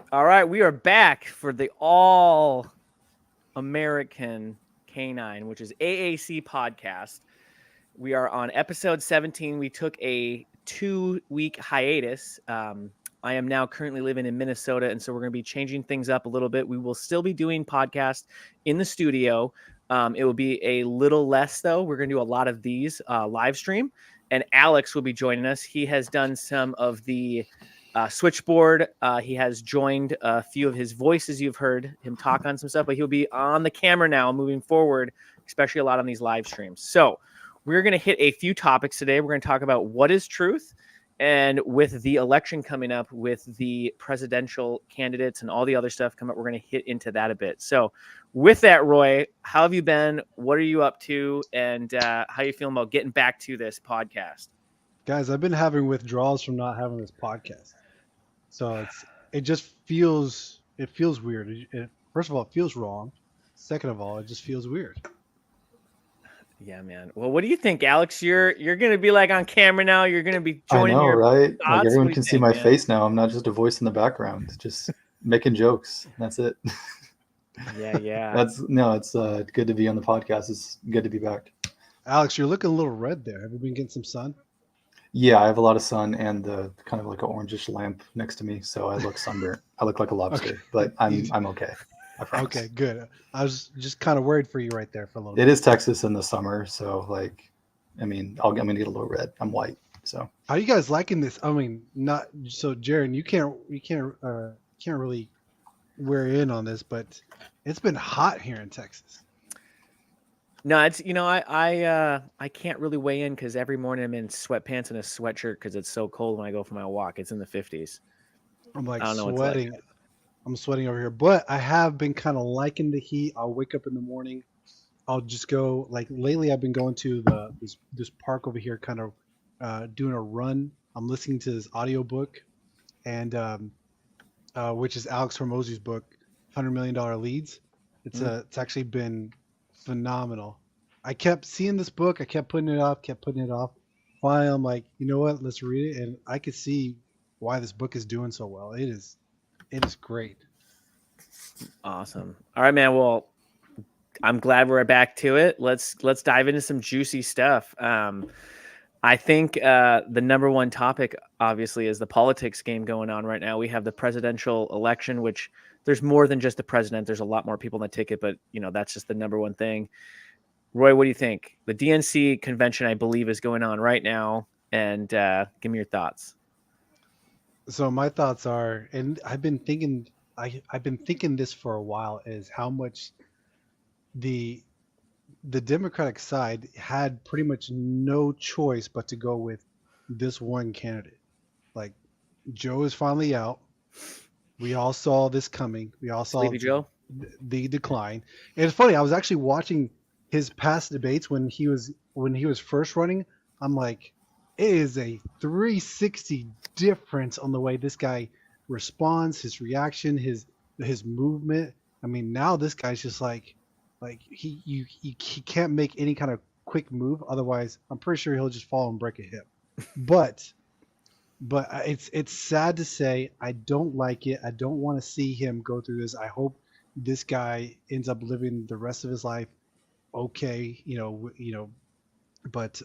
All right, we are back for the All American Canine, which is AAC podcast. We are on episode 17. We took a 2-week hiatus. I am now currently living in Minnesota, and so we're going to be changing things up a little bit. We will still be doing podcasts in the studio. It will be a little less, though. We're going to do a lot of these live stream, and Alex will be joining us. He has done some of the switchboard. He has joined a few of his voices. You've heard him talk on some stuff, but he'll be on the camera now moving forward, especially a lot on these live streams. So we're going to hit a few topics today. We're going to talk about what is truth. And with the election coming up, with the presidential candidates and all the other stuff coming up, we're going to hit into that a bit. So with that, Roy, how have you been? What are you up to? And how are you feeling about getting back to this podcast? Guys, I've been having withdrawals from not having this podcast. So it just feels weird. First of all, it feels wrong. Second of all, it just feels weird. Yeah, man. Well, what do you think, Alex? You're going to be like on camera now. You're going to be I joining know, your right? thoughts. Like What everyone do you can see think, my man? face now. I'm not just a voice in the background, just making jokes. That's it. Yeah. It's good to be on the podcast. It's good to be back. Alex, you're looking a little red there. Have you been getting some sun? Yeah, I have a lot of sun and kind of like an orangish lamp next to me, so I look sunburnt. I look like a lobster, Okay. but I'm okay. I promise. Okay, good. I was just kind of worried for you right there for a little It bit. is Texas in the summer, so I'm gonna get a little red. I'm white, so. How are you guys liking this? I mean, not so, Jaron. You can't really weigh in on this, but it's been hot here in Texas. No, it's I can't really weigh in because every morning I'm in sweatpants and a sweatshirt because it's so cold when I go for my walk. It's in the 50s. I'm like I don't know what it's like. sweating. I'm sweating over here, but I have been kind of liking the heat. I'll wake up in the morning. I'll just go like lately. I've been going to this park over here, kind of doing a run. I'm listening to this audiobook, and which is Alex Hormozzi's book, $100 Million Leads. It's actually been phenomenal. I kept seeing this book. I kept putting it off. Finally, I'm like, you know what? Let's read it, and I could see why this book is doing so well. It is great. Awesome. All right, man. Well, I'm glad we're back to it. Let's dive into some juicy stuff. I think the number one topic, obviously, is the politics game going on right now. We have the presidential election, which there's more than just the president. There's a lot more people on the ticket, but that's just the number one thing. Roy, what do you think? The DNC convention, I believe, is going on right now, and give me your thoughts. So my thoughts are, and I've been thinking this for a while, is how much the Democratic side had pretty much no choice but to go with this one candidate. Like, Joe is finally out. We all saw this coming. We all saw Sleepy Joe? the decline. And it's funny. I was actually watching his past debates when he was first running. I'm like, it is a 360 difference on the way this guy responds, his reaction, his movement. I mean, now this guy's just like he can't make any kind of quick move. Otherwise, I'm pretty sure he'll just fall and break a hip. But it's sad to say. I don't like it. I don't want to see him go through this. I hope this guy ends up living the rest of his life okay. But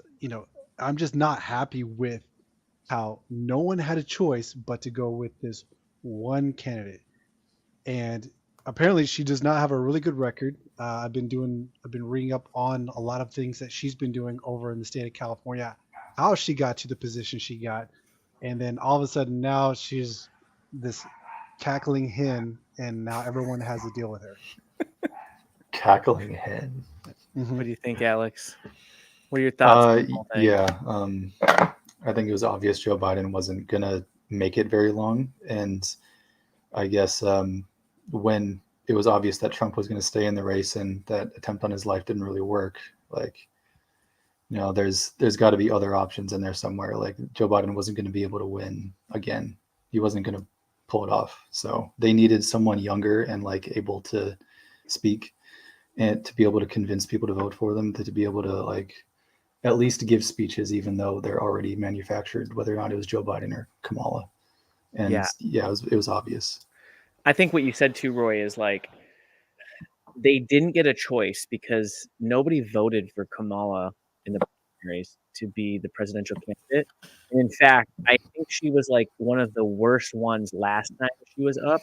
I'm just not happy with how no one had a choice but to go with this one candidate. And apparently she does not have a really good record. I've been reading up on a lot of things that she's been doing over in the state of California, how she got to the position she got. And then all of a sudden now she's this cackling hen, and now everyone has to deal with her. Cackling hen. Mm-hmm. What do you think, Alex? What are your thoughts on the whole thing? Yeah. I think it was obvious Joe Biden wasn't going to make it very long. And I guess when it was obvious that Trump was going to stay in the race and that attempt on his life didn't really work, there's got to be other options in there somewhere. Like, Joe Biden wasn't going to be able to win again. He wasn't going to pull it off. So they needed someone younger and able to speak and to be able to convince people to vote for them, to be able to at least give speeches, even though they're already manufactured, whether or not it was Joe Biden or Kamala. And yeah it was obvious. I think what you said too, Roy, is like they didn't get a choice because nobody voted for Kamala in the primaries to be the presidential candidate. And in fact, I think she was like one of the worst ones last time she was up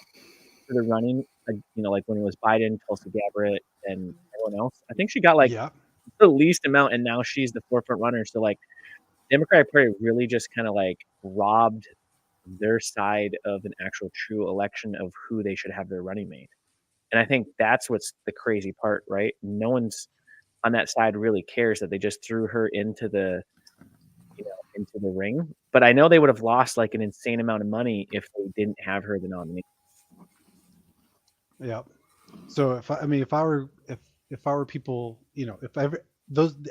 for the running. Like when it was Biden, Tulsi Gabbard, and everyone else. I think she got like Yeah. the least amount, and now she's the forefront runner. So like, Democratic Party really just kind of like robbed their side of an actual true election of who they should have their running mate. And I think that's what's the crazy part, right? No one's on that side really cares that they just threw her into into the ring. But I know they would have lost like an insane amount of money if they didn't have her the nominee. Yeah. So if I were people, if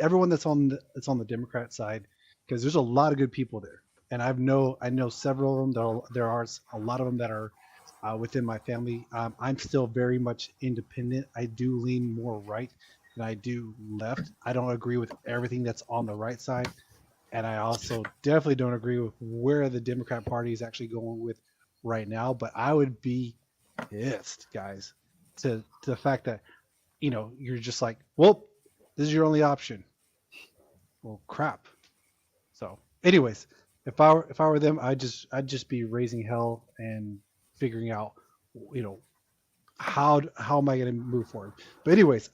everyone that's on the Democrat side, because there's a lot of good people there, and I know several of them. There are a lot of them that are within my family. I'm still very much independent. I do lean more right than I do left. I don't agree with everything that's on the right side, and I also definitely don't agree with where the Democrat Party is actually going with right now. But I would be pissed, guys, to the fact that you're just like, well, this is your only option. Well, crap. So, anyways, if I were them, I'd just be raising hell and figuring out, you know, how am I going to move forward. But anyways,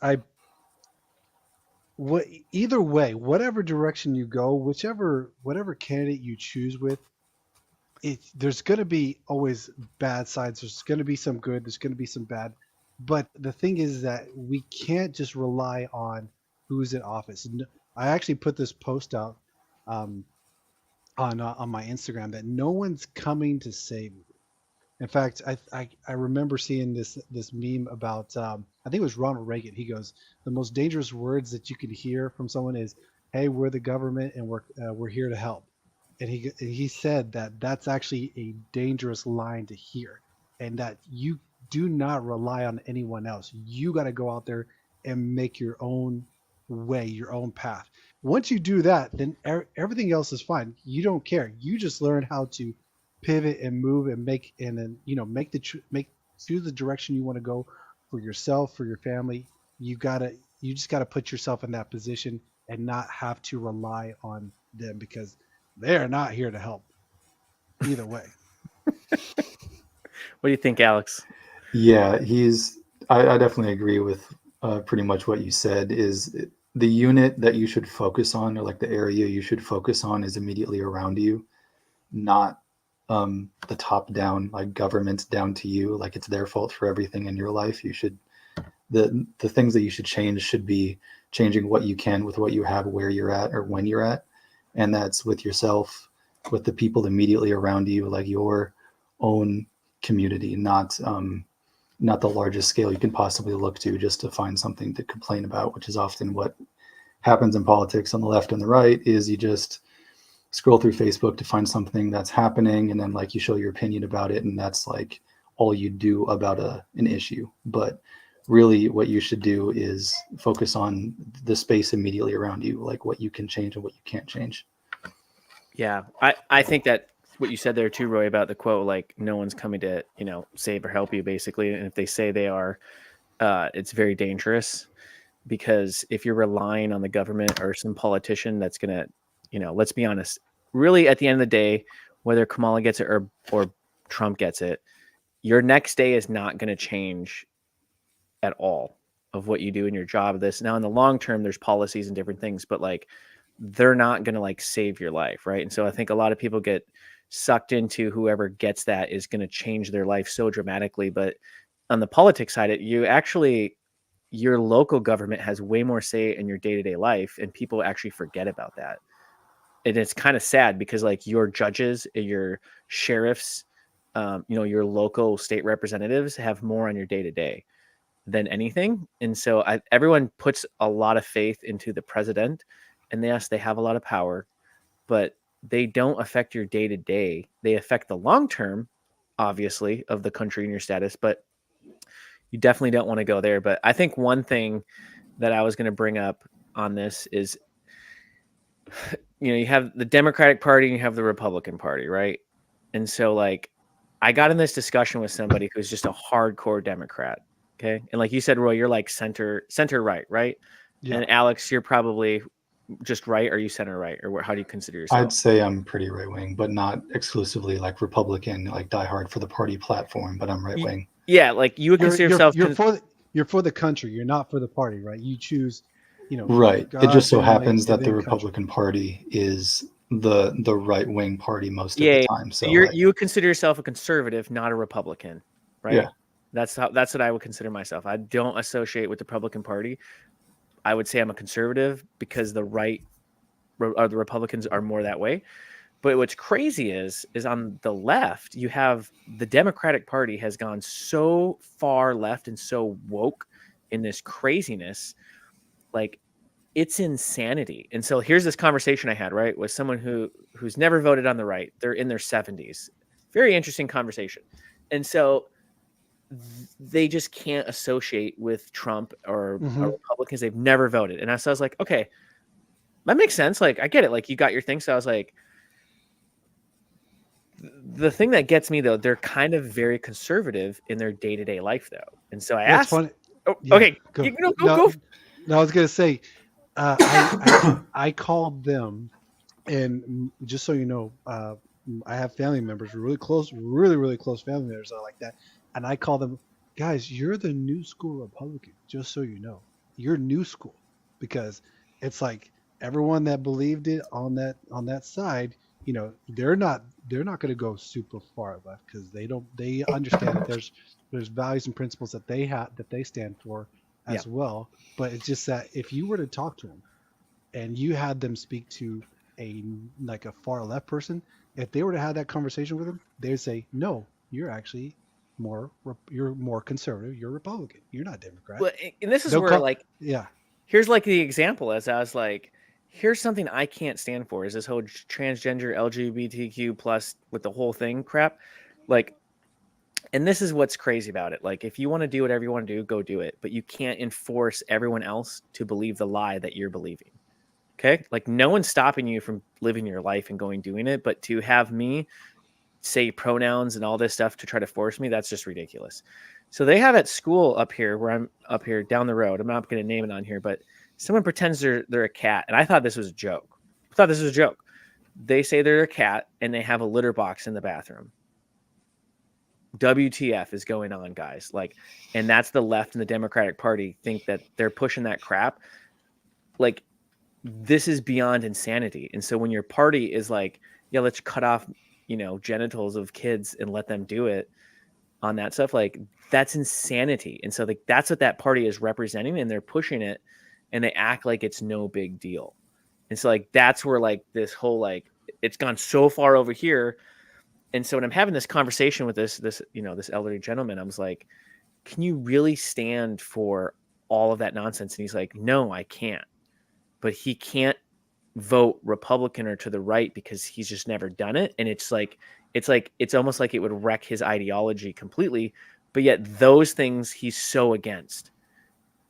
what either way, whatever direction you go, whatever candidate you choose with, there's going to be always bad sides. There's going to be some good. There's going to be some bad. But the thing is that we can't just rely on who's in office. I actually put this post out um, on my Instagram that no one's coming to save you. In fact, I remember seeing this meme about I think it was Ronald Reagan. He goes, the most dangerous words that you could hear from someone is, "Hey, we're the government and we're here to help." And he said that that's actually a dangerous line to hear, and that you do not rely on anyone else. You got to go out there and make your own way, your own path. Once you do that, then everything else is fine. You don't care. You just learn how to pivot and move and then make choose the direction you want to go for yourself, for your family. You just gotta put yourself in that position and not have to rely on them because they're not here to help either way. What do you think, Alex? Yeah, I definitely agree with pretty much what you said. Is the unit that you should focus on, or like the area you should focus on, is immediately around you, not the top down, like government down to you, like it's their fault for everything in your life. You should the things that you should change should be changing what you can with what you have, where you're at or when you're at, and that's with yourself, with the people immediately around you, like your own community, not the largest scale you can possibly look to just to find something to complain about, which is often what happens in politics on the left and the right. Is you just scroll through Facebook to find something that's happening, and then like you show your opinion about it, and that's like all you do about an issue. But really what you should do is focus on the space immediately around you, like what you can change and what you can't change. Yeah, I think that what you said there too, Roy, about the quote, like no one's coming to save or help you, basically, and if they say they are, it's very dangerous, because if you're relying on the government or some politician that's gonna, let's be honest, really at the end of the day, whether Kamala gets it or Trump gets it, your next day is not going to change at all of what you do in your job. This now in the long term, there's policies and different things, but like they're not going to like save your life, right? And so I think a lot of people get sucked into whoever gets that is going to change their life so dramatically. But on the politics side, your local government has way more say in your day-to-day life, and people actually forget about that. And it's kind of sad because like your judges, your sheriffs, your local state representatives have more on your day-to-day than anything. And so everyone puts a lot of faith into the president, and yes, they have a lot of power, but they don't affect your day-to-day. They affect the long term, obviously, of the country and your status, but you definitely don't want to go there. But I think one thing that I was going to bring up on this is, you have the Democratic Party and you have the Republican Party, right? And so like I got in this discussion with somebody who's just a hardcore Democrat. Okay. And like you said, Roy, you're like center right, right? Yeah. And Alex, you're probably just right. Or you center right? Or how do you consider yourself? I'd say I'm pretty right wing, but not exclusively like Republican, like die hard for the party platform, but I'm right wing. Yeah, like you would consider yourself. You're for the country. You're not for the party, right? You choose, Right. God, It just so family, happens that and the then Republican Party is the right wing party most of Yeah, the time. So you would consider yourself a conservative, not a Republican, right? Yeah. That's what I would consider myself. I don't associate with the Republican Party. I would say I'm a conservative because the right or the Republicans are more that way. But what's crazy is on the left, you have the Democratic Party has gone so far left and so woke in this craziness, like it's insanity. And so here's this conversation I had, right, with someone who's never voted on the right. They're in their 70s. Very interesting conversation. And so they just can't associate with Trump or Republicans. They've never voted. And so I was like, okay, that makes sense. Like, I get it. Like, you got your thing. So I was like, the thing that gets me, though, they're kind of very conservative in their day-to-day life, though. And so I asked. Funny. Oh, Yeah, okay. Go. Go. No, I was going to say, I called them, and just so you know, I have family members, really close, really close family members like that. And I call them, guys, you're the new school Republican, just so you know. You're new school, because it's like everyone that believed it on that side, they're not going to go super far left, because they understand that there's values and principles that they stand for as well. But it's just that if you were to talk to them and you had them speak to a far left person, if they were to have that conversation with them, they would say, no, you're actually you're more conservative, you're Republican, you're not Democrat. Well, and this is where here's like the example, as I was like, here's something I can't stand for, is this whole transgender LGBTQ plus with the whole thing crap. Like, and this is what's crazy about it. Like, if you want to do whatever you want to do, go do it. But you can't enforce everyone else to believe the lie that you're believing. Okay? Like, no one's stopping you from living your life and doing it. But to have me say pronouns and all this stuff to try to force me, that's just ridiculous. So they have at school up here, where I'm up here down the road, I'm not going to name it on here, but someone pretends they're a cat. And I thought this was a joke. They say they're a cat and they have a litter box in the bathroom. WTF is going on, guys? Like, and that's the left and the Democratic Party think that they're pushing that crap. Like, this is beyond insanity. And so when your party is like, yeah, let's cut off, genitals of kids and let them do it on that stuff, like, that's insanity. And so that's what that party is representing, and they're pushing it, and they act like it's no big deal. And so, like, that's where, like, this whole, like, it's gone so far over here. And so when I'm having this conversation with this elderly gentleman, I was like, can you really stand for all of that nonsense? And he's like, no, I can't. But he can't vote Republican or to the right because he's just never done it. And it's almost like it would wreck his ideology completely. But yet those things he's so against.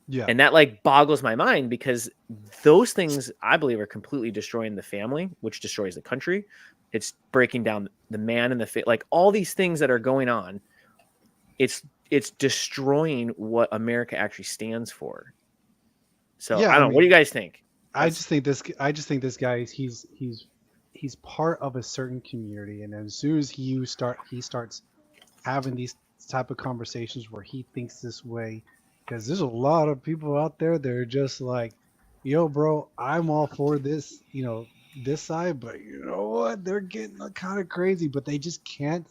Yeah. And that, like, boggles my mind, because those things, I believe, are completely destroying the family, which destroys the country. It's breaking down the man and like, all these things that are going on. It's destroying what America actually stands for. So I don't know. What do you guys think? I just think this guy, he's part of a certain community, and as soon as he starts having these type of conversations where he thinks this way, because there's a lot of people out there that are just like, yo, bro, I'm all for this, this side, but you know what? They're getting kind of crazy, but they just can't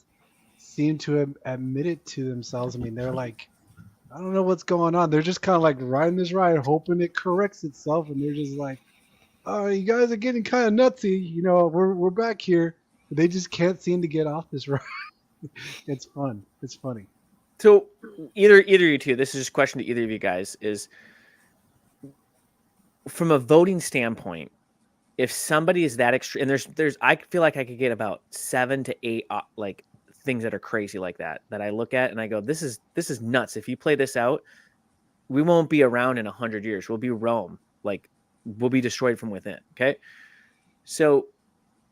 seem to admit it to themselves. I mean, they're like, I don't know what's going on. They're just kind of like riding this ride, hoping it corrects itself, and they're just like, oh, you guys are getting kind of nutsy. We're back here. But they just can't seem to get off this ride. It's fun. It's funny. So either you two, this is just a question to either of you guys, is from a voting standpoint, if somebody is that extreme, and there's I feel like I could get about 7 to 8 like things that are crazy like that I look at and I go, this is nuts. If you play this out, we won't be around in 100 years. We'll be Rome. Like, we'll be destroyed from within. Okay. So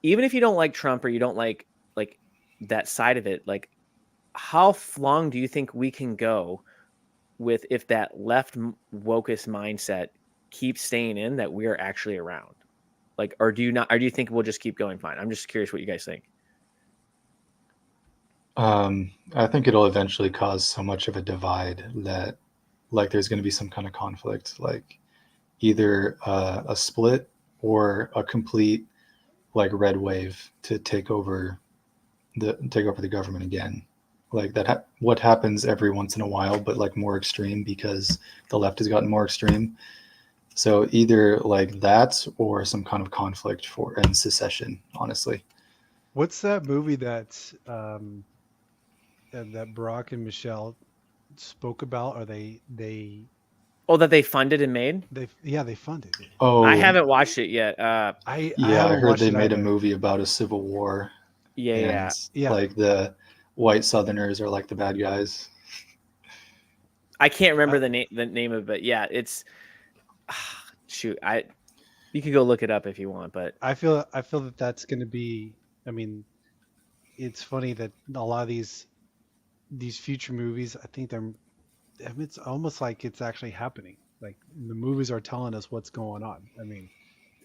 even if you don't like Trump or you don't like that side of it, like, how long do you think we can go with if that left wokest mindset keeps staying in, that we're actually around? Like, or do you not? Or do you think we'll just keep going fine? I'm just curious what you guys think. I think it'll eventually cause so much of a divide that like there's going to be some kind of conflict, like either a split or a complete like red wave to take over the government again. Like that what happens every once in a while, but like more extreme because the left has gotten more extreme. So either like that or some kind of conflict for and secession, honestly. What's that movie that Barack and Michelle spoke about? Or Oh, that they funded and made? they funded it. Oh, I haven't watched it yet. I yeah, I haven't heard watched they it made a either. movie about a civil war Yeah, and yeah. Yeah. like the white Southerners are like the bad guys. I can't remember the name of it, but yeah, it's shoot. You could go look it up if you want, but I feel that that's going to be. I mean, it's funny that a lot of these future movies, I think they're. I mean, it's almost like it's actually happening. Like the movies are telling us what's going on. I mean,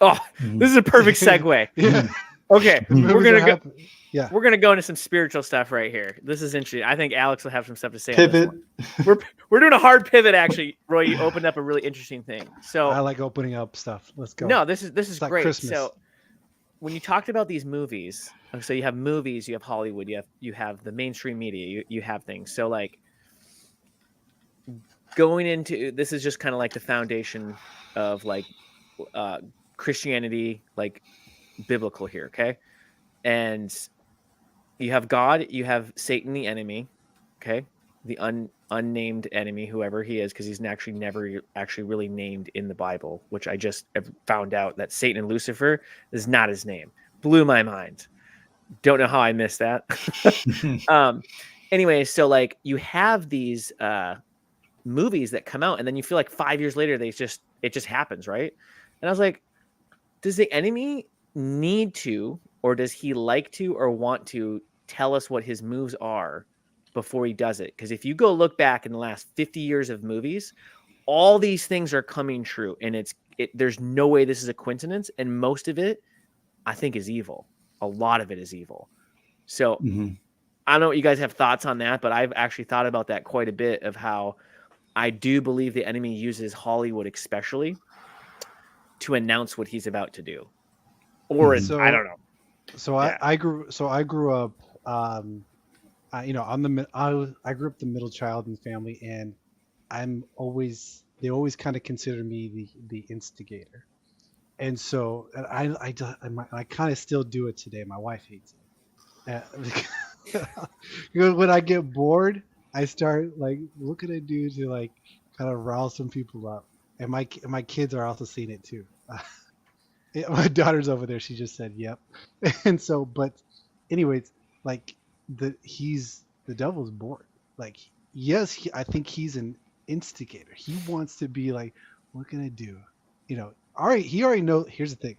oh, this is a perfect segue. yeah. Okay, The we're movies gonna are go. happening. Yeah. We're gonna go into some spiritual stuff right here. This is interesting. I think Alex will have some stuff to say Pivot. on this one. We're doing a hard pivot, actually. Roy, you opened up a really interesting thing. So I like opening up stuff. Let's go. no, this is It's like great. Christmas. So when you talked about these movies, so you have movies, you have Hollywood, you have the mainstream media, you have things. So like going into this is just kind of like the foundation of like Christianity, like biblical here, okay? And you have God, you have Satan, the enemy, okay? The unnamed enemy, whoever he is, because he's actually never actually really named in the Bible, which I just found out that Satan and Lucifer is not his name. Blew my mind. Don't know how I missed that. Anyway, so like you have these movies that come out, and then you feel like 5 years later it just happens, right? And I was like, does the enemy need to, or does he like to or want to tell us what his moves are before he does it? Because if you go look back in the last 50 years of movies, all these things are coming true, and there's no way this is a coincidence, and most of it I think is evil. A lot of it is evil. So I don't know what you guys have thoughts on that, but I've actually thought about that quite a bit, of how I do believe the enemy uses Hollywood especially to announce what he's about to do. Or I don't know. So Yeah. I grew up. You know, I grew up the middle child in the family, and they always kind of consider me the instigator, and so I kind of still do it today. My wife hates it. When I get bored, I start like, what can I do to like kind of rouse some people up? And my kids are also seeing it too. My daughter's over there. She just said, "Yep." And so, but anyways, like the devil's bored. Like, yes, I think he's an instigator. He wants to be like, what can I do? You know, all right. He already knows. Here's the thing.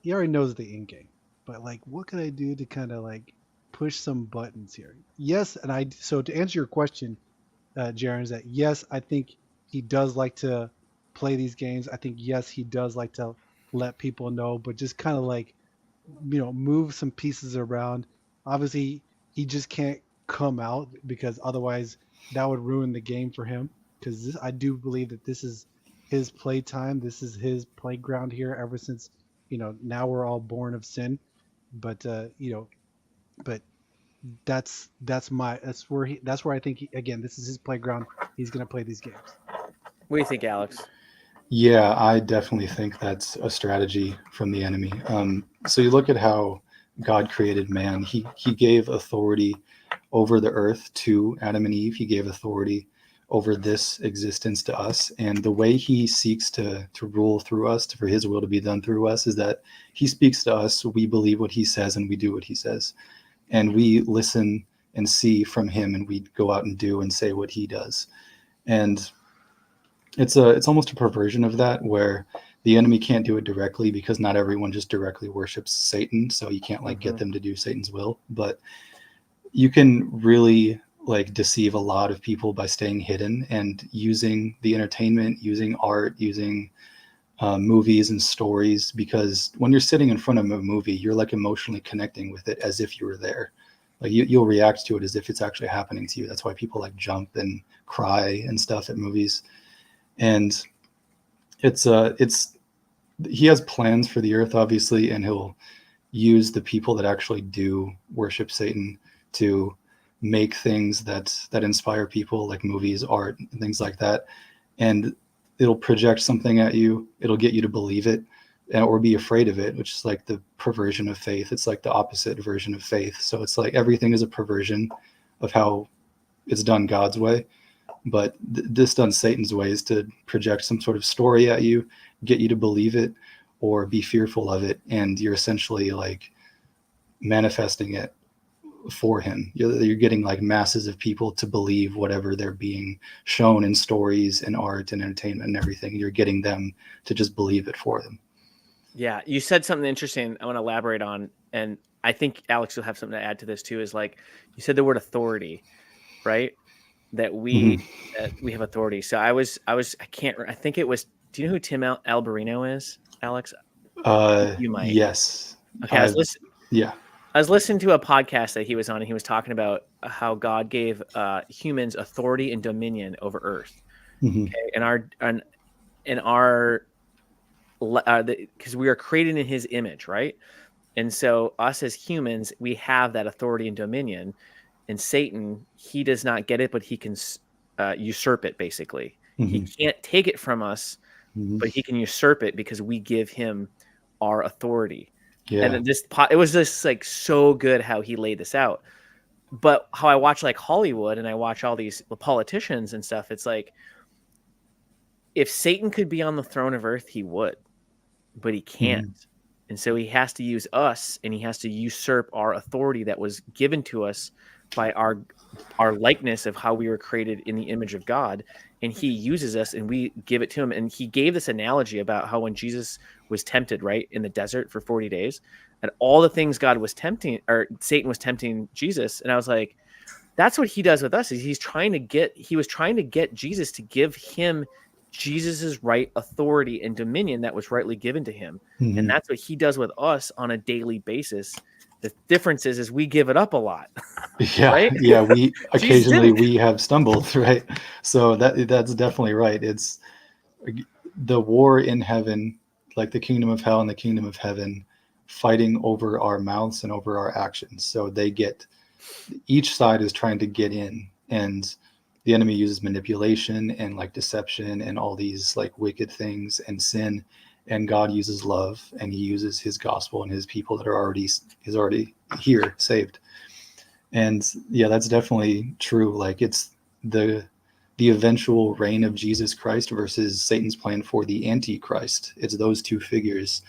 He already knows the end game. But like, what can I do to kind of like push some buttons here? Yes, and so to answer your question, Jaron, is that yes, I think he does like to play these games. I think yes, he does like to let people know, but just kind of like, you know, move some pieces around. Obviously, he just can't come out, because otherwise that would ruin the game for him. Because I do believe that this is his playtime. This is his playground here ever since, you know, now we're all born of sin. But you know, but that's where I think again, this is his playground. He's gonna play these games. What do you think, Alex? Yeah, I definitely think that's a strategy from the enemy. So you look at how God created man. He gave authority over the earth to Adam and Eve. He gave authority over this existence to us. And the way he seeks to rule through us, for his will to be done through us, is that he speaks to us. We believe what he says and we do what he says. And we listen and see from him, and we go out and do and say what he does. And it's almost a perversion of that, where the enemy can't do it directly, because not everyone just directly worships Satan. So you can't like get them to do Satan's will, but you can really like deceive a lot of people by staying hidden and using the entertainment, using art, using movies and stories, because when you're sitting in front of a movie, you're like emotionally connecting with it as if you were there. Like you'll react to it as if it's actually happening to you. That's why people like jump and cry and stuff at movies. And it's he has plans for the earth, obviously, and he'll use the people that actually do worship Satan to make things that inspire people, like movies, art, and things like that. And it'll project something at you. It'll get you to believe it or be afraid of it, which is like the perversion of faith. It's like the opposite version of faith. So it's like everything is a perversion of how it's done God's way. But this done Satan's way is to project some sort of story at you, get you to believe it or be fearful of it. And you're essentially like manifesting it for him. You're getting like masses of people to believe whatever they're being shown in stories and art and entertainment and everything. You're getting them to just believe it for them. Yeah, you said something interesting I want to elaborate on, and I think Alex will have something to add to this too. Is like you said the word authority, right? That we have authority. So I think it was. Do you know who Tim Alberino is, Alex? You might. Yes. Okay, I was listening. Yeah. I was listening to a podcast that he was on, and he was talking about how God gave humans authority and dominion over Earth. Mm-hmm. Okay, because we are created in His image, right? And so us as humans, we have that authority and dominion. And Satan, he does not get it, but he can usurp it. Basically, he can't take it from us, but he can usurp it because we give him our authority. Yeah. And it was just like so good how he laid this out. But how I watch like Hollywood and I watch all these politicians and stuff, it's like if Satan could be on the throne of earth, he would, but he can't. And so he has to use us, and he has to usurp our authority that was given to us by our likeness of how we were created in the image of God. And he uses us and we give it to him. And he gave this analogy about how when Jesus was tempted, right, in the desert for 40 days, and all the things God was tempting, or Satan was tempting Jesus. And I was like, that's what he does with us. Is he was trying to get Jesus to give him Jesus's right authority and dominion that was rightly given to him. And that's what he does with us on a daily basis. The difference is we give it up a lot. Yeah. Right? Yeah. We occasionally we have stumbled, right? So that's definitely right. It's the war in heaven, like the kingdom of hell and the kingdom of heaven, fighting over our mouths and over our actions. So each side is trying to get in, and the enemy uses manipulation and like deception and all these like wicked things and sin. And God uses love, and he uses his gospel and his people that are he's already here saved. And yeah, that's definitely true. Like it's the eventual reign of Jesus Christ versus Satan's plan for the Antichrist. It's those two figures,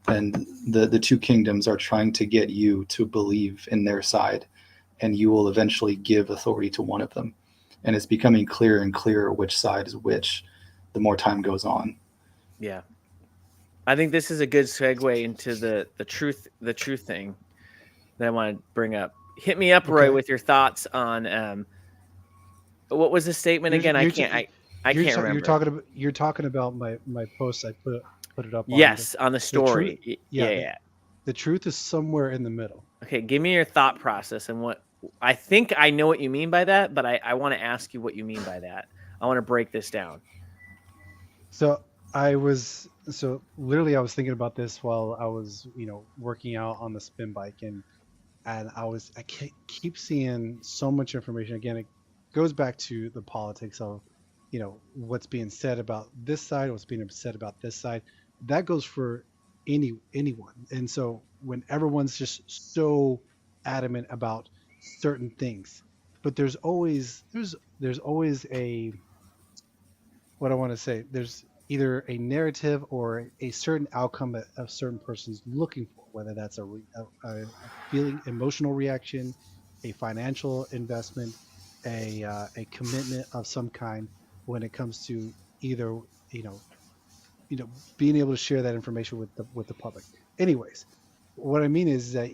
and the two kingdoms are trying to get you to believe in their side, and you will eventually give authority to one of them. And it's becoming clearer and clearer which side is which the more time goes on. Yeah. I think this is a good segue into the truth thing that I want to bring up. Hit me up, Roy, with your thoughts on what was the statement again? I can't remember. You're talking about my post. I put it up. Yes, on the story. Yeah. The truth is somewhere in the middle. Okay, give me your thought process and what I think I know what you mean by that, but I want to ask you what you mean by that. I want to break this down. So literally I was thinking about this while I was, working out on the spin bike, and I keep seeing so much information. Again, it goes back to the politics of, what's being said about this side, what's being said about this side. That goes for anyone. And so when everyone's just so adamant about certain things, but there's always a, what I want to say, there's either a narrative or a certain outcome that a certain person's looking for, whether that's a feeling, emotional reaction, a financial investment, a commitment of some kind, when it comes to either being able to share that information with the public. Anyways, what I mean is that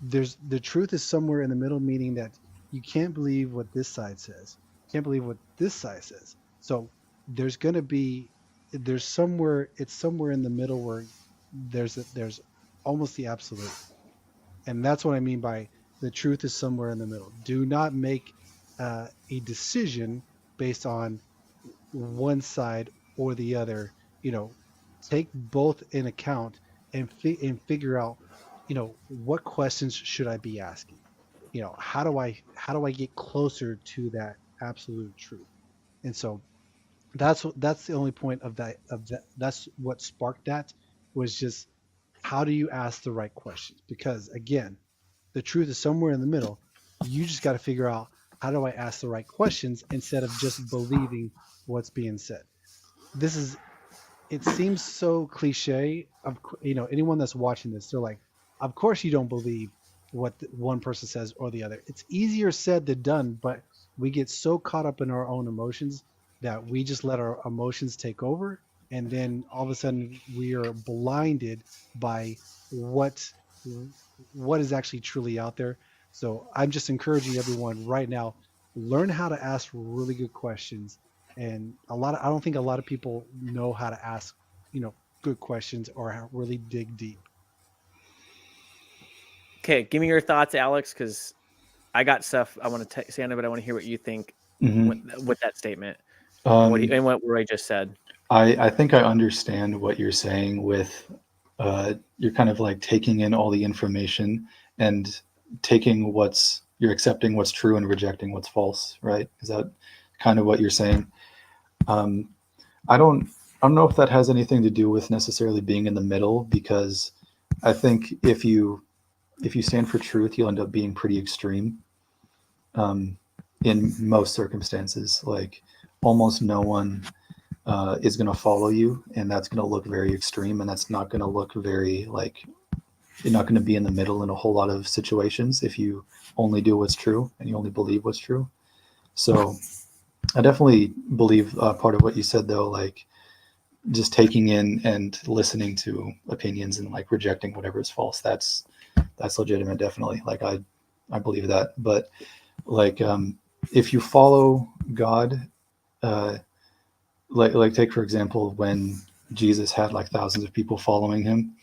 the truth is somewhere in the middle, meaning that you can't believe what this side says. You can't believe what this side says. So there's going to be there's somewhere it's somewhere in the middle where there's almost the absolute. And that's what I mean by the truth is somewhere in the middle. Do not make a decision based on one side or the other. You know, take both in account and figure out, what questions should I be asking? How do I get closer to that absolute truth? And so that's the only point of that. That's what sparked that was just how do you ask the right questions? Because again, the truth is somewhere in the middle. You just got to figure out how do I ask the right questions instead of just believing what's being said. This is it seems so cliche. Anyone that's watching this, they're like, of course you don't believe what one person says or the other. It's easier said than done, but we get so caught up in our own emotions that we just let our emotions take over, and then all of a sudden we are blinded by what what is actually truly out there. So I'm just encouraging everyone right now, learn how to ask really good questions. And I don't think a lot of people know how to ask, good questions or how really dig deep. Okay, give me your thoughts, Alex, because I got stuff I want to say on it, but I want to hear what you think Mhm. with that statement Um, and what Roy just said. I think I understand what you're saying with you're kind of like taking in all the information and taking you're accepting what's true and rejecting what's false, right? Is that kind of what you're saying? Um, I don't I don't know if that has anything to do with necessarily being in the middle, because I think if you stand for truth, you'll end up being pretty extreme um, in most circumstances. Like almost no one is going to follow you, and that's going to look very extreme, and that's not going to look very like you're not going to be in the middle in a whole lot of situations if you only do what's true and you only believe what's true. So I definitely believe part of what you said though, like just taking in and listening to opinions and like rejecting whatever is false. That's legitimate, definitely. Like I believe that, but like if you follow God, uh, like take for example when Jesus had like thousands of people following him,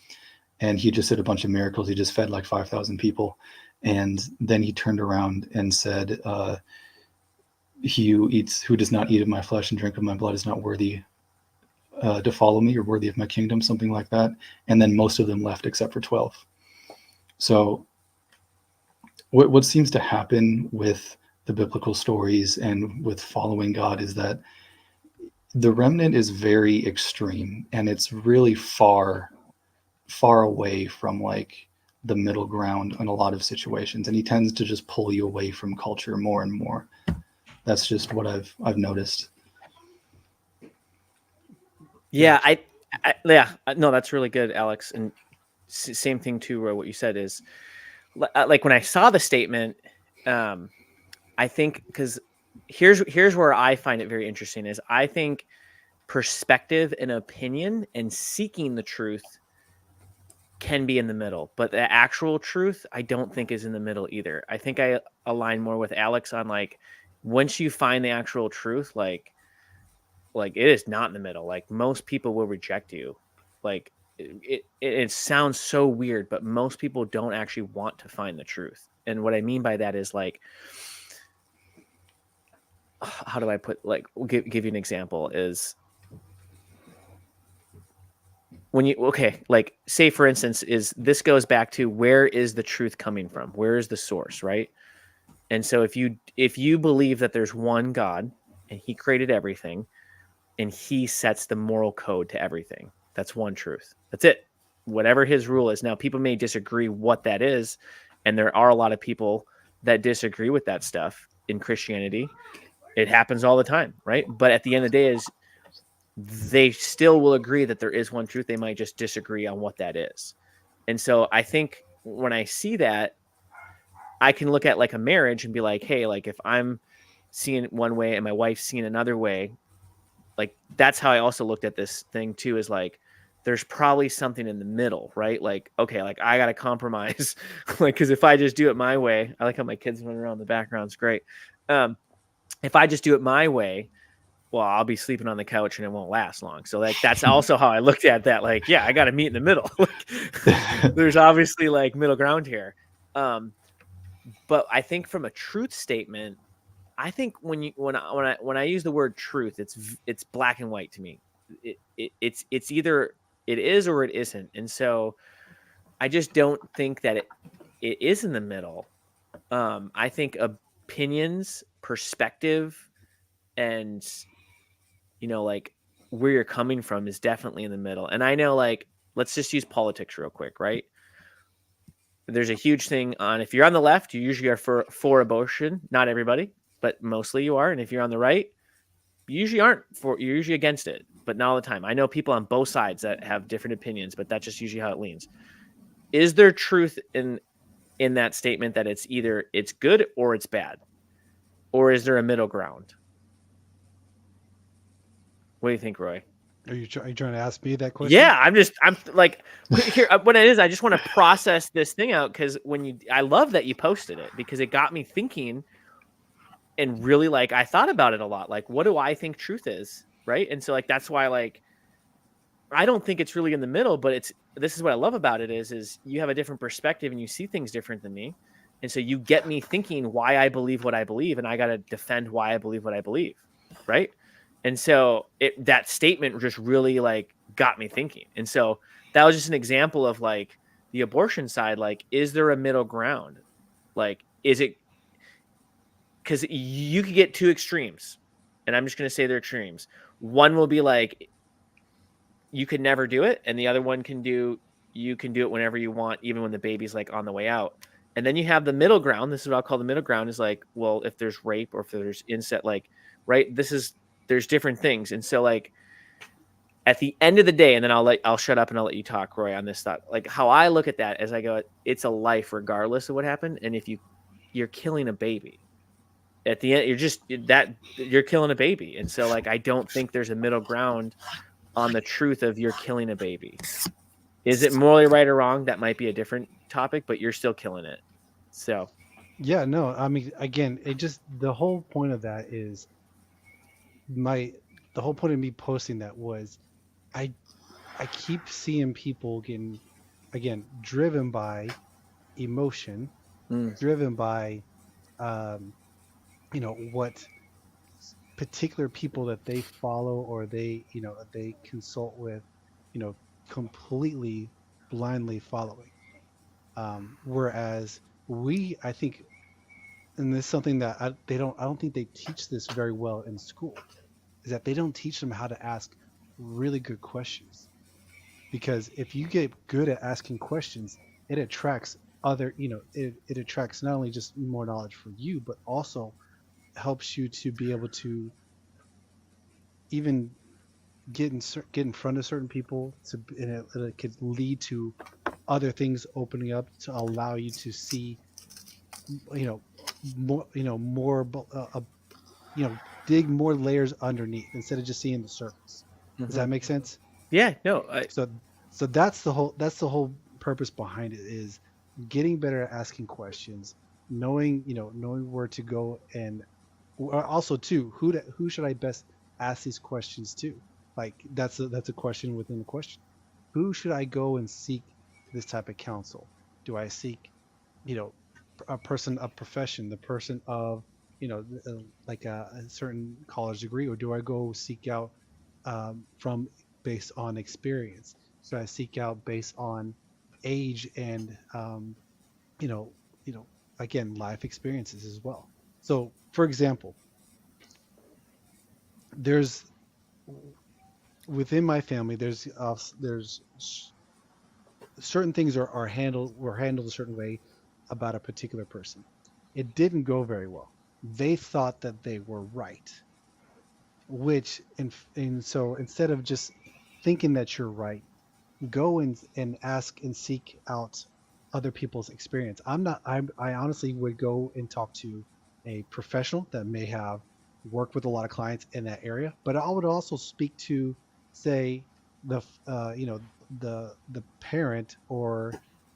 and he just did a bunch of miracles. He just fed like 5,000 people, and then he turned around and said, who does not eat of my flesh and drink of my blood is not worthy to follow me or worthy of my kingdom," something like that. And then most of them left except for 12. So what seems to happen with the biblical stories and with following God is that the remnant is very extreme, and it's really far away from like the middle ground in a lot of situations, and he tends to just pull you away from culture more and more. That's just what I've noticed. Yeah, Gotcha. no, that's really good, Alex. And same thing too, Roy. What you said is like when I saw the statement, I think because here's where I find it very interesting is I think perspective and opinion and seeking the truth can be in the middle, but the actual truth I don't think is in the middle either. I think I align more with Alex on like once you find the actual truth, like it is not in the middle. Like most people will reject you. Like it sounds so weird, but most people don't actually want to find the truth. And what I mean by that is like how do I put like give you an example is when you like say for instance is this goes back to where is the truth coming from? Where is the source, right? And so if you believe that there's one God and he created everything and he sets the moral code to everything, that's one truth. That's it. Whatever his rule is. Now people may disagree what that is, and there are a lot of people that disagree with that stuff in Christianity. It happens all the time, right? But at the end of the day is they still will agree that there is one truth. They might just disagree on what that is. And so I think when I see that, I can look at like a marriage and be like, hey, like if I'm seeing it one way and my wife's seeing another way, like that's how I also looked at this thing too, is like there's probably something in the middle, right? Like, okay, like I got to compromise, like, because if I just do it my way, I like how my kids run around in the background. It's great. If I just do it my way, well, I'll be sleeping on the couch and it won't last long. So like, that's also how I looked at that. Like, yeah, I got to meet in the middle. Like, there's obviously like middle ground here. But I think from a truth statement, I think when I use the word truth, it's black and white to me. It's either it is or it isn't, and so I just don't think that it is in the middle. I think opinions, perspective, and like where you're coming from is definitely in the middle. And I know, like, let's just use politics real quick, right? There's a huge thing on if you're on the left, you usually are for abortion. Not everybody, but mostly you are. And if you're on the right, you usually aren't for. You're usually against it, but not all the time. I know people on both sides that have different opinions, but that's just usually how it leans. Is there truth in that statement that it's either it's good or it's bad, or is there a middle ground? What do you think, Roy? Are you trying to ask me that question? Yeah, I'm like, here, what it is, I just want to process this thing out because I love that you posted it because it got me thinking and really, like, I thought about it a lot. Like, what do I think truth is? Right. And so, like, that's why, like, I don't think it's really in the middle, but this is what I love about it is you have a different perspective and you see things different than me. And so you get me thinking why I believe what I believe, and I got to defend why I believe what I believe. Right. And so that statement just really, like, got me thinking. And so that was just an example of, like, the abortion side. Like, is there a middle ground? Like, is it, because you could get two extremes, and I'm just going to say they're extremes. One will be like, you could never do it. And the other one you can do it whenever you want, even when the baby's, like, on the way out. And then you have the middle ground. This is what I'll call the middle ground, is like, well, if there's rape or if there's incest, like, right, there's different things. And so, like, at the end of the day, and then I'll shut up and I'll let you talk, Roy, on this thought. Like, how I look at that as I go, it's a life regardless of what happened. And if you're killing a baby at the end, you're killing a baby. And so, like, I don't think there's a middle ground on the truth of you're killing a baby. Is it morally right or wrong? That might be a different topic, but you're still killing it. So Yeah, no, I mean, again, the whole point of that is the whole point of me posting that was I keep seeing people getting, again, driven by emotion, driven by what particular people that they follow or they consult with, completely blindly following. Whereas I think, and this is something that I don't think they teach this very well in school, is that they don't teach them how to ask really good questions. Because if you get good at asking questions, it attracts it attracts not only just more knowledge for you, but also helps you to be able to even get in front of certain people, and it could lead to other things opening up to allow you to see, more, dig more layers underneath instead of just seeing the surface. Does that make sense? Yeah, no. So that's the whole purpose behind it, is getting better at asking questions, knowing where to go, and also too, who should I best ask these questions to? Like, that's a question within the question. Who should I go and seek this type of counsel? Do I seek, a person of profession, the person of, like a certain college degree, or do I go seek out from based on experience? So I seek out based on age and you know, again, life experiences as well. So, for example, there's within my family, there's certain things were handled a certain way about a particular person. It didn't go very well. They thought that they were right, which and so instead of just thinking that you're right, go and ask and seek out other people's experience. I honestly would go and talk to a professional that may have worked with a lot of clients in that area, but I would also speak to, say, the the parent or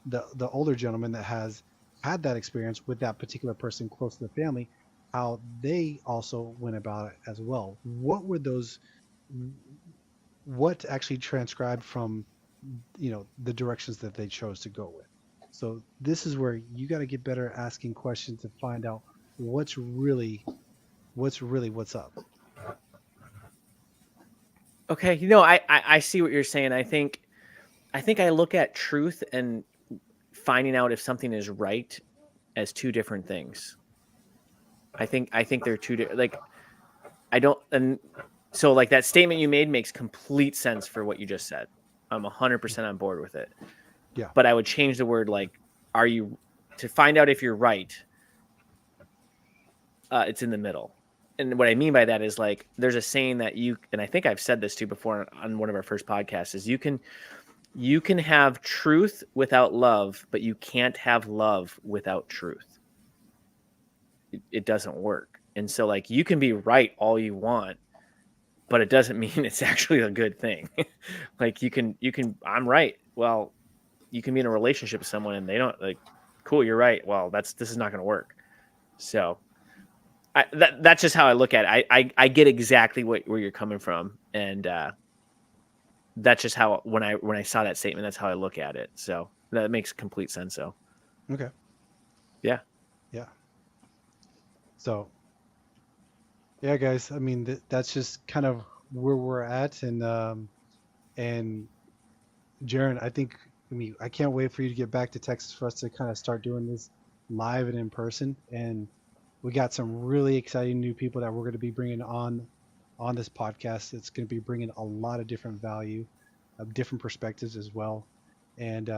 the older gentleman that has had that experience with that particular person close to the family, how they also went about it as well. What were those? What actually transcribed from the directions that they chose to go with? So this is where you got to get better at asking questions to find out what's really what's up. Okay, I see what you're saying. I think I look at truth and finding out if something is right as two different things. I think they're like I don't and so like that statement you made makes complete sense for what you just said. I'm 100% on board with it. Yeah. But I would change the word like are you to find out if you're right. It's in the middle. And what I mean by that is like there's a saying that and I think I've said this too before on one of our first podcasts is you can have truth without love, but you can't have love without truth. It doesn't work. And so like you can be right all you want, but it doesn't mean it's actually a good thing. Like you can I'm right. Well, you can be in a relationship with someone and they don't like cool, you're right. Well, this is not going to work. So that's just how I look at it. I get exactly where you're coming from, and that's just how when I saw that statement, that's how I look at it. So that makes complete sense. So Okay. yeah. So yeah, guys. I mean, that's just kind of where we're at, and Jaron, I can't wait for you to get back to Texas for us to kind of start doing this live and in person. And we got some really exciting new people that we're going to be bringing on this podcast. It's going to be bringing a lot of different value, different perspectives as well. And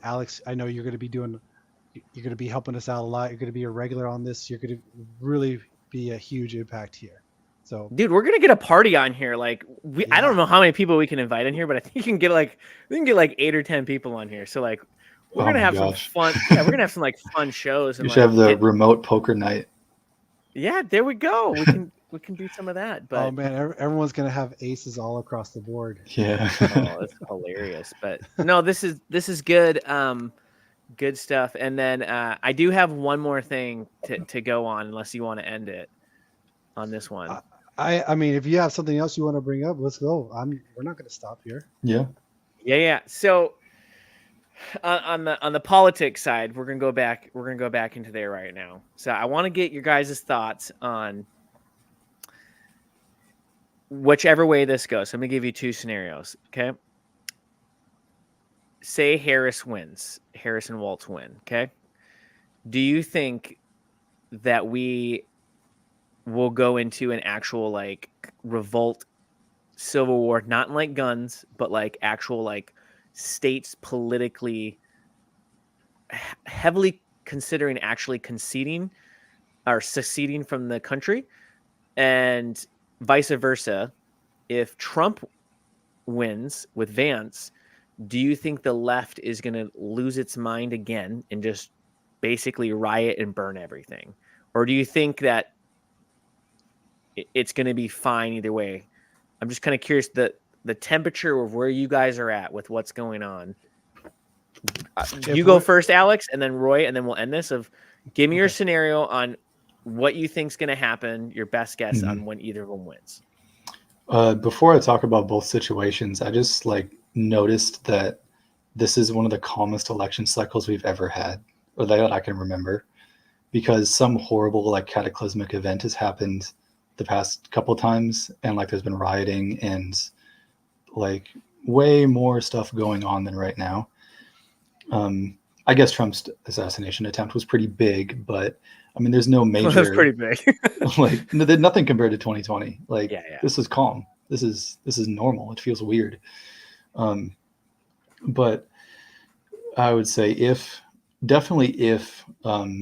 Alex, I know you're going to be helping us out a lot. You're going to be a regular on this. You're going to really be a huge impact here. So, Dude, we're gonna get a party on here. Like I Yeah. don't know how many people we can invite in here, but I think we can get like 8 or 10 people on here. So like we're Oh gonna my have gosh. some fun. Yeah, we're gonna have some like fun shows We and should have the like remote poker night. yeah, there we go. We can do some of that. But oh man, everyone's going to have aces all across the board. Yeah. oh, that's hilarious. But no, this is good. Good stuff. And then I do have one more thing to go on, unless you want to end it on this one. I mean, if you have something else you want to bring up, let's go. We're not going to stop here. Yeah. Yeah. So on the politics side, we're gonna go back. We're gonna go back into there right now. So I want to get your guys' thoughts on whichever way this goes. So I'm gonna give you two scenarios. Okay. Say Harris and Waltz win. Okay. Do you think that we will go into an actual like revolt, civil war, not in like guns, but like actual like states politically heavily considering actually conceding or seceding from the country, and vice versa? If Trump wins with Vance, do you think the left is going to lose its mind again and just basically riot and burn everything? Or do you think that it's going to be fine either way? I'm just kind of curious the temperature of where you guys are at with what's going on. You go first, Alex, and then Roy, and then we'll end this. Give me your scenario on what you think's going to happen, your best guess on when either of them wins. Before I talk about both situations, I just noticed that this is one of the calmest election cycles we've ever had, or that I can remember, because some horrible cataclysmic event has happened the past couple times, and there's been rioting and way more stuff going on than right now. I guess Trump's assassination attempt was pretty big, but I mean, there's no major. That's pretty big. Nothing compared to 2020. Yeah. This is calm. This is normal. It feels weird. But I would say if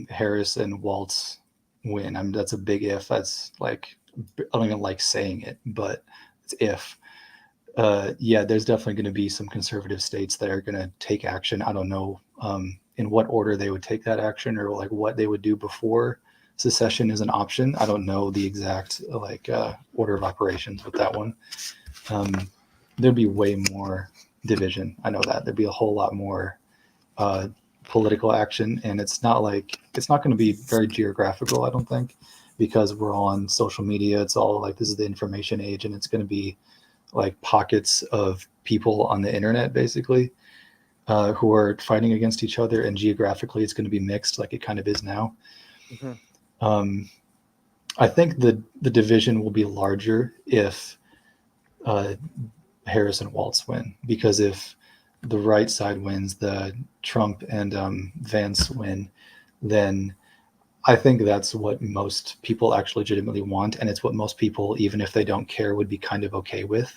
Harris and Waltz win, I mean, that's a big if. That's I don't even like saying it, but it's if. There's definitely going to be some conservative states that are going to take action. I don't know in what order they would take that action, or what they would do before secession is an option. I don't know the exact order of operations with that one. There'd be way more division. I know that there'd be a whole lot more political action, and it's not going to be very geographical, I don't think, because we're on social media. It's all like, this is the information age, and it's going to be like pockets of people on the internet, basically, who are fighting against each other, and geographically it's going to be mixed, like it kind of is now. Mm-hmm. I think the division will be larger if Harris and Walz win, because if the right side wins, the Trump and Vance win, then I think that's what most people actually legitimately want, and it's what most people, even if they don't care, would be kind of okay with.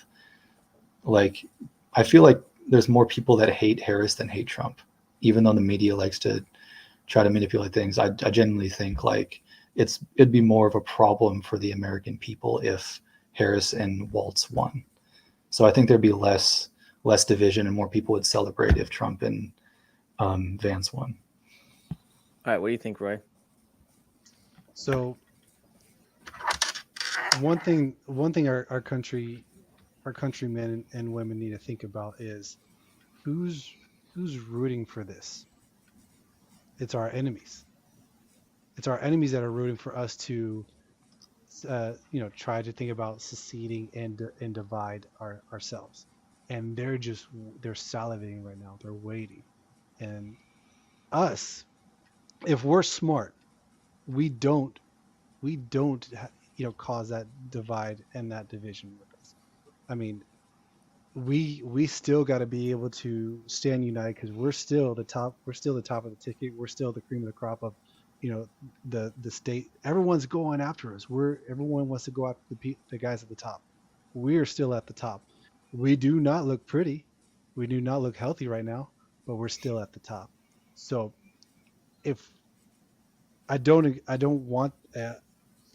Like, I feel like there's more people that hate Harris than hate Trump, even though the media likes to try to manipulate things. I genuinely think like it'd be more of a problem for the American people if Harris and Walz won. So I think there'd be less division, and more people would celebrate if Trump and Vance won. All right, what do you think, Roy? So one thing our countrymen and women need to think about is who's rooting for this. It's our enemies. It's our enemies that are rooting for us to try to think about seceding and divide ourselves. And they're salivating right now. They're waiting. And us, if we're smart, we don't cause that divide and that division with us. I mean, we still got to be able to stand united, because we're still the top of the ticket. We're still the cream of the crop of the state. Everyone's going after us. Everyone wants to go after the guys at the top. We're still at the top. We do not look pretty, we do not look healthy right now, but we're still at the top. So if I don't want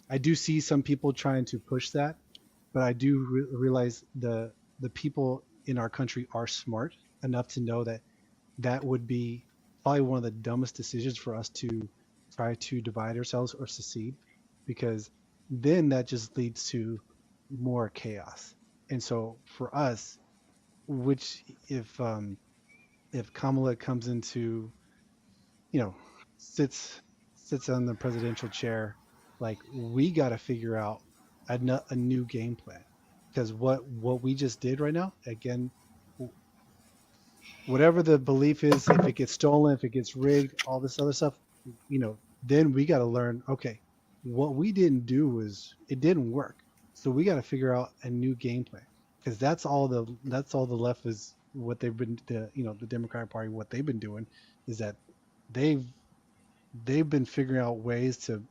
I do see some people trying to push that, but I do realize the people in our country are smart enough to know that that would be probably one of the dumbest decisions for us to try to divide ourselves or secede, because then that just leads to more chaos. And so for us, which if Kamala comes into, you know, sits on the presidential chair, like, we got to figure out a new game plan, because what we just did right now, again, whatever the belief is, if it gets stolen, if it gets rigged, all this other stuff, then we got to learn, okay, what we didn't do was, it didn't work. So we got to figure out a new game plan, because that's all the left is, what they've been, the Democratic Party, what they've been doing is that they've been figuring out ways to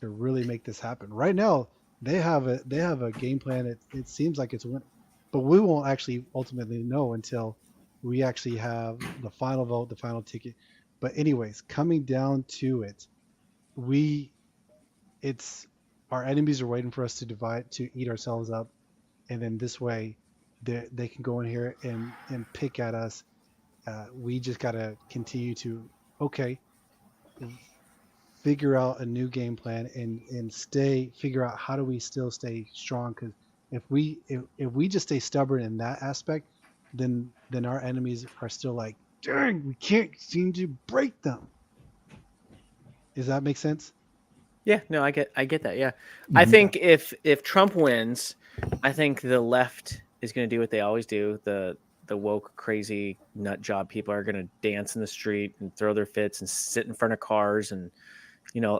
really make this happen. Right now, they have a game plan. It seems like it's winning, but we won't actually ultimately know until we actually have the final vote, the final ticket. But anyways, coming down to it, it's our enemies are waiting for us to divide, to eat ourselves up, and then this way, they can go in here and pick at us. We just gotta continue to, okay, figure out a new game plan, and figure out how do we still stay strong, because if we just stay stubborn in that aspect, then our enemies are still like, dang, we can't seem to break them. Does that make sense? Yeah, no, I get that. Yeah, Mm-hmm. I think if Trump wins, I think the left is going to do what they always do. The woke, crazy nut job people are going to dance in the street and throw their fits and sit in front of cars, and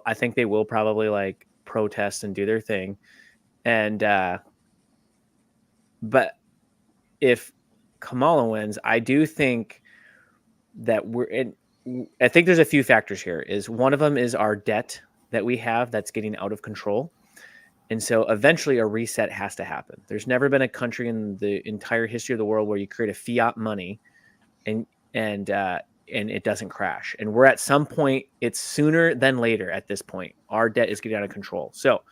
I think they will probably like protest and do their thing. And but if Kamala wins, I do think that I think there's a few factors here. Is one of them is our debt that we have that's getting out of control. And so eventually a reset has to happen. There's never been a country in the entire history of the world where you create a fiat money and it doesn't crash. And we're at some point, it's sooner than later at this point. Our debt is getting out of control. So,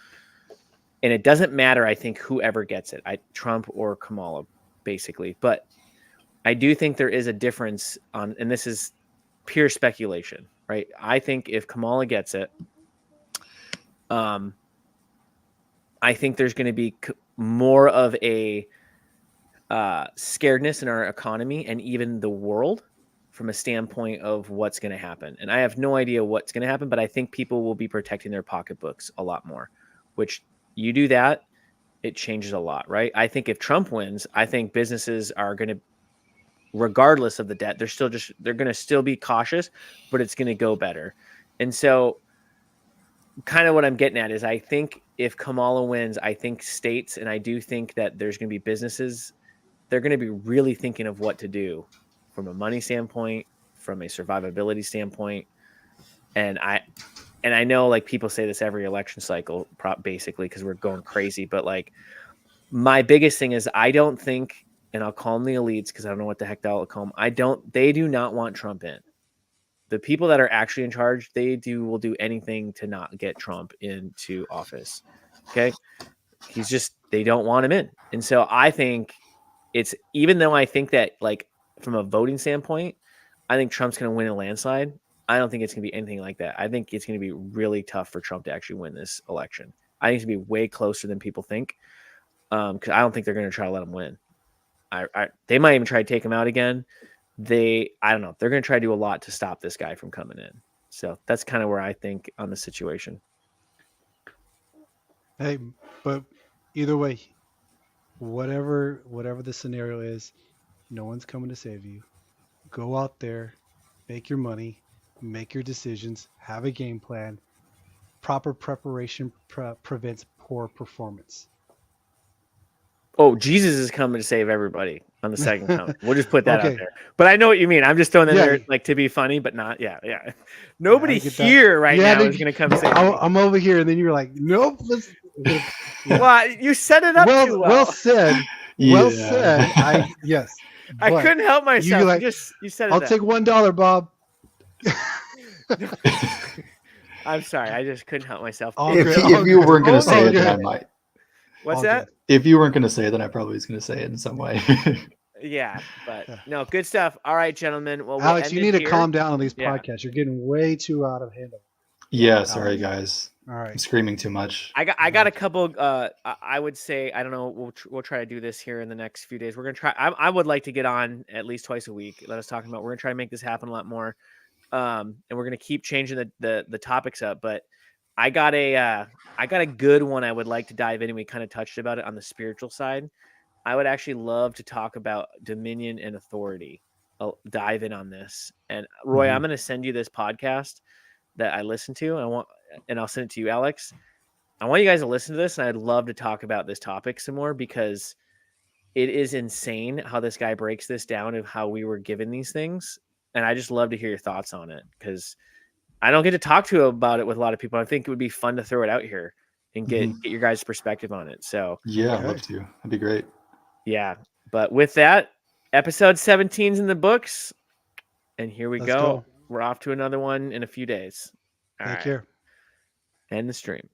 and it doesn't matter, I think, whoever gets it, Trump or Kamala, basically. But I do think there is a difference and this is pure speculation, right? I think if Kamala gets it, I think there's going to be more of a scaredness in our economy and even the world from a standpoint of what's going to happen. And I have no idea what's going to happen, but I think people will be protecting their pocketbooks a lot more, which you do that, it changes a lot, right? I think if Trump wins, I think businesses are going to, regardless of the debt, they're going to still be cautious, but it's going to go better. And so kind of what I'm getting at is I think if Kamala wins, I think states, and I do think that there's going to be businesses, they're going to be really thinking of what to do from a money standpoint, from a survivability standpoint. And I know like people say this every election cycle, basically, because we're going crazy. But like my biggest thing is I don't think, and I'll call them the elites because I don't know what the heck they'll call them. They do not want Trump in. The people that are actually in charge, will do anything to not get Trump into office. Okay. They don't want him in. And so I think even though I think that like from a voting standpoint, I think Trump's going to win a landslide. I don't think it's going to be anything like that. I think it's going to be really tough for Trump to actually win this election. I think it's going to be way closer than people think. Because I don't think they're going to try to let him win. They might even try to take him out again. I don't know. They're going to try to do a lot to stop this guy from coming in. So that's kind of where I think on the situation. Hey, but either way, whatever the scenario is, no one's coming to save you. Go out there, make your money, make your decisions, have a game plan. Proper preparation prevents poor performance. Oh, Jesus is coming to save everybody on the second coming. We'll just put that out there. But I know what you mean. I'm just throwing that there like to be funny, but not. Yeah. Nobody here right now is going to come save me. I'm over here, and then you're like, nope. Well, you set it up too well. Well said. Well said. Yes. I couldn't help myself. You said it. I'll take $1, Bob. I'm sorry. I just couldn't help myself. If you weren't going to say it, then I might. What's that? If you weren't going to say it, then I probably was going to say it in some way. Yeah, but no, good stuff. All right, gentlemen. Well, Alex, you need to calm down on these podcasts. You're getting way too out of hand. Yeah, sorry, guys. All right, I'm screaming too much. I got a couple. I would say I don't know. We'll try to do this here in the next few days. We're gonna try. I would like to get on at least twice a week. Let us talk about. We're gonna try to make this happen a lot more. And we're gonna keep changing the topics up, but. I got a good one I would like to dive in, and we kind of touched about it on the spiritual side. I would actually love to talk about dominion and authority. I'll dive in on this. And Roy, I'm going to send you this podcast that I listened to. And I'll send it to you, Alex. I want you guys to listen to this, and I'd love to talk about this topic some more because it is insane how this guy breaks this down of how we were given these things. And I just love to hear your thoughts on it because I don't get to talk to about it with a lot of people. I think it would be fun to throw it out here and get your guys' perspective on it. So yeah, I'd love to. That'd be great. Yeah. But with that, episode 17's in the books. And here we go. We're off to another one in a few days. Take care. End the stream.